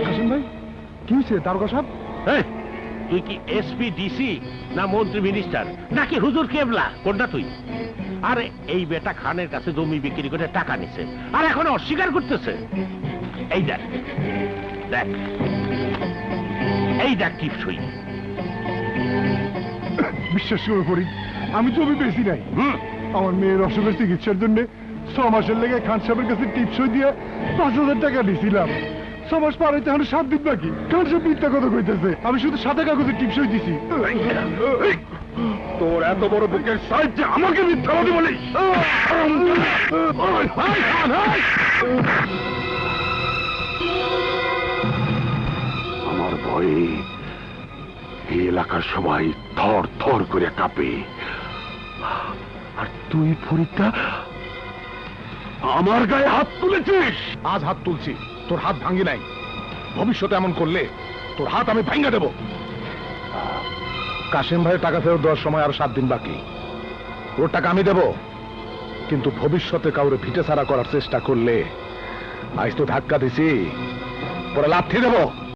কাসিম ভাই কি হয়েছে দারোগা সাহেব? তুই কি এসপি ডিসি না মন্ত্রী মিনিস্টার নাকি হুজুর কেবলা কোনটা তুই? আরে এই বেটা খানের কাছে জমি বিক্রি করে টাকা নিছে আর এখন অস্বীকার করতেছে। এই দেখ দেখ এই দেখ টিপসই। বিশ্বাস করে করি আমি জমি বেশি নাই। আমার মেয়ের অসুখের চিকিৎসার জন্য 6 মাসের লেগে খান সাহেবের কাছে টিপসই দিয়ে 5,000 টাকা দিয়েছিলাম। 6 মাস পার হইতে এখন 7 দিন বাকি। খান সাহেব মিথ্যা কথা কইতেছে, আমি শুধু সাদা কাগজে টিপসই দিছি। তোর এত বড় বুকের সাইজ যে আমাকে মিথ্যাবাদী বলিস? আমার ভয়ে এই এলাকার সবাই থর থর করে কাঁপে। আর তুই ফরিদা আমার গায়ে হাত তুলেছিস। আজ হাত তুলছি, তোর হাত ভাঙ্গি নাই। ভবিষ্যতে এমন করলে তোর হাত আমি ভাঙ্গা দেব। কাসিম ভাইয়ের টাকা ফেরত দেওয়ার সময় আর 7 দিন বাকি। ওর টাকা আমি দেব, কিন্তু ভবিষ্যতে কাউরে ভিটে ছাড়া করার চেষ্টা করলে, আজ তো ধাক্কা দিছি, পরে লাথি দেব।